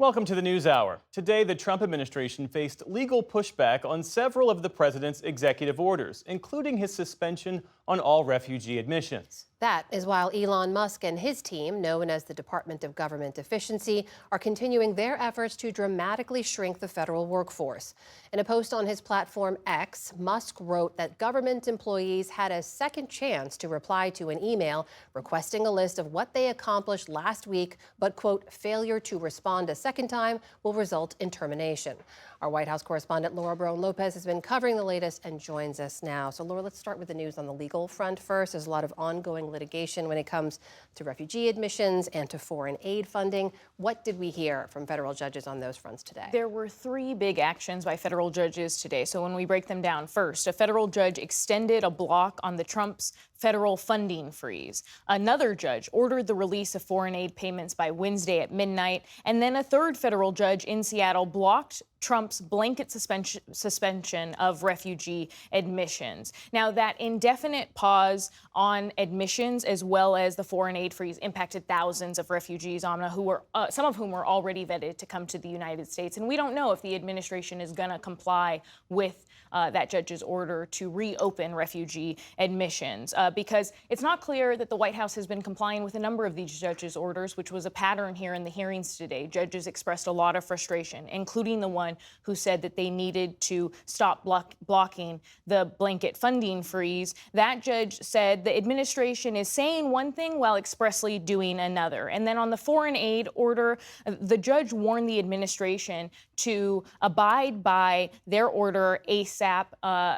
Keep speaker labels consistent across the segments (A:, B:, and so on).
A: Welcome to the News Hour. Today, the Trump administration faced legal pushback on several of the president's executive orders, including his suspension on all refugee admissions.
B: That is while Elon Musk and his team, known as the Department of Government Efficiency, are continuing their efforts to dramatically shrink the federal workforce. In a post on his platform X, Musk wrote that government employees had a second chance to reply to an email requesting a list of what they accomplished last week, but, quote, failure to respond a second time will result in termination. Our White House correspondent Laura Barone-Lopez has been covering the latest and joins us now. So, Laura, let's start with the news on the legal front first. There's a lot of ongoing litigation when it comes to refugee admissions and to foreign aid funding. What did we hear from federal judges on those fronts today?
C: There were three big actions by federal judges today. So when we break them down, first, a federal judge extended a block on the Trump's federal funding freeze. Another judge ordered the release of foreign aid payments by Wednesday at midnight. And then a third federal judge in Seattle blocked Trump's blanket suspension of refugee admissions. Now, that indefinite pause on admissions, as well as the foreign aid freeze, impacted thousands of refugees, Amna, who were some of whom were already vetted to come to the United States. And we don't know if the administration is going to comply with that judge's order to reopen refugee admissions, because it's not clear that the White House has been complying with a number of these judges' orders, which was a pattern here in the hearings today. Judges expressed a lot of frustration, including the one who said that they needed to stop blocking the blanket funding freeze. That judge said the administration is saying one thing while expressly doing another. And then on the foreign aid order, the judge warned the administration to abide by their order ASAP.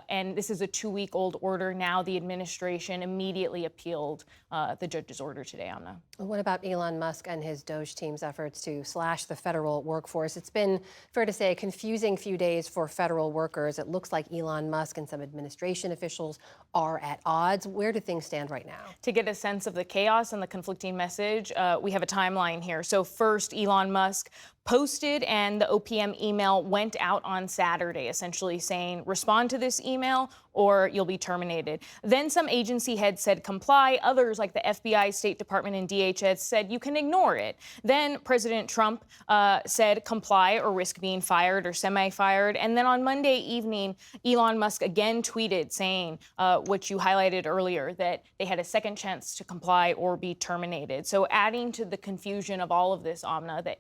C: And this is a 2-week-old order. Now the administration immediately appealed the judge's order today, Amna.
B: What about Elon Musk and his DOGE team's efforts to slash the federal workforce? It's been, fair to say, a confusing few days for federal workers. It looks like Elon Musk and some administration officials are at odds. Where do things stand right now?
C: To get a sense of the chaos and the conflicting message, we have a timeline here. So first, Elon Musk posted, and the OPM email went out on Saturday, essentially saying, respond to this email or you'll be terminated. Then some agency heads said comply. Others, like the FBI, State Department, and DHS, said you can ignore it. Then President Trump said comply or risk being fired or semi-fired. And then on Monday evening, Elon Musk again tweeted saying, what you highlighted earlier, that they had a second chance to comply or be terminated. So adding to the confusion of all of this, Amna, the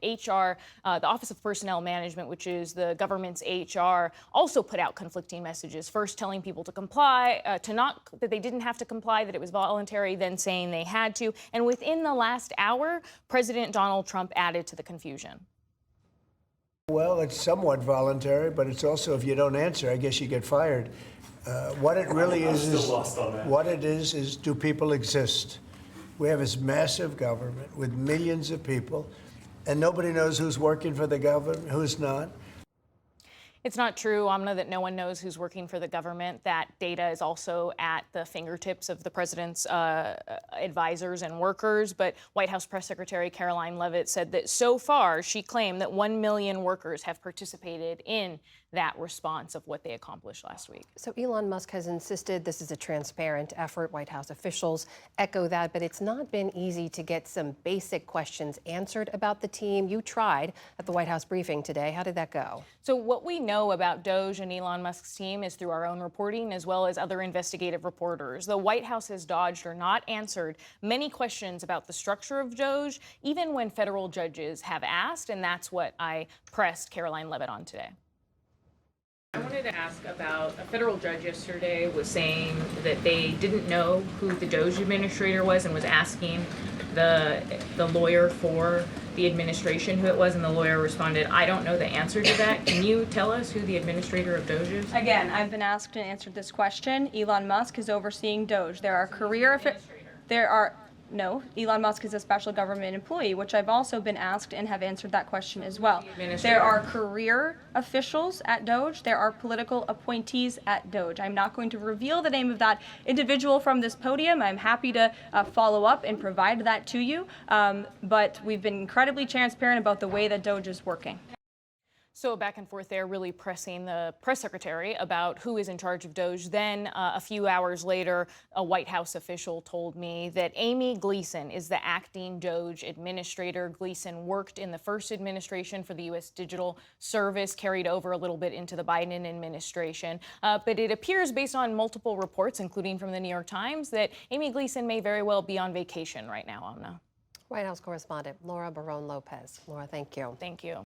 C: Office of Personnel Management, which is the government's HR, also put out conflicting messages. First telling people to comply, that they didn't have to comply, that it was voluntary, then saying they had to. And within the last hour, President Donald Trump added to the confusion.
D: Well, it's somewhat voluntary, but it's also, if you don't answer, I guess you get fired. What it really is do people exist? We have this massive government with millions of people, and nobody knows who's working for the government, who's not.
C: It's not true, Amna, that no one knows who's working for the government. That data is also at the fingertips of the president's advisors and workers. But White House Press Secretary Karoline Leavitt said that so far, she claimed that 1 million workers have participated in that response of what they accomplished last week.
B: So Elon Musk has insisted this is a transparent effort. White House officials echo that, but it's not been easy to get some basic questions answered about the team. You tried at the White House briefing today. How did that go?
C: So what we know about DOGE and Elon Musk's team is through our own reporting, as well as other investigative reporters. The White House has dodged or not answered many questions about the structure of DOGE, even when federal judges have asked, and that's what I pressed Karoline Leavitt on today. I wanted to ask about a federal judge yesterday was saying that they didn't know who the DOGE administrator was and was asking the lawyer for the administration who it was, and the lawyer responded, I don't know the answer to that. Can you tell us who the administrator of DOGE is?
E: Again, I've been asked and answered this question. Elon Musk is overseeing DOGE. No, Elon Musk is a special government employee, which I've also been asked and have answered that question as well. There are career officials at DOGE. There are political appointees at DOGE. I'm not going to reveal the name of that individual from this podium. I'm happy to follow up and provide that to you. But we've been incredibly transparent about the way that DOGE is working.
C: So back and forth there, really pressing the press secretary about who is in charge of DOJ. Then a few hours later, a White House official told me that Amy Gleason is the acting DOJ administrator. Gleason worked in the first administration for the U.S. Digital Service, carried over a little bit into the Biden administration. But it appears, based on multiple reports, including from the New York Times, that Amy Gleason may very well be on vacation right now, Amna.
B: White House correspondent Laura Barone Lopez. Laura, thank you.
C: Thank you.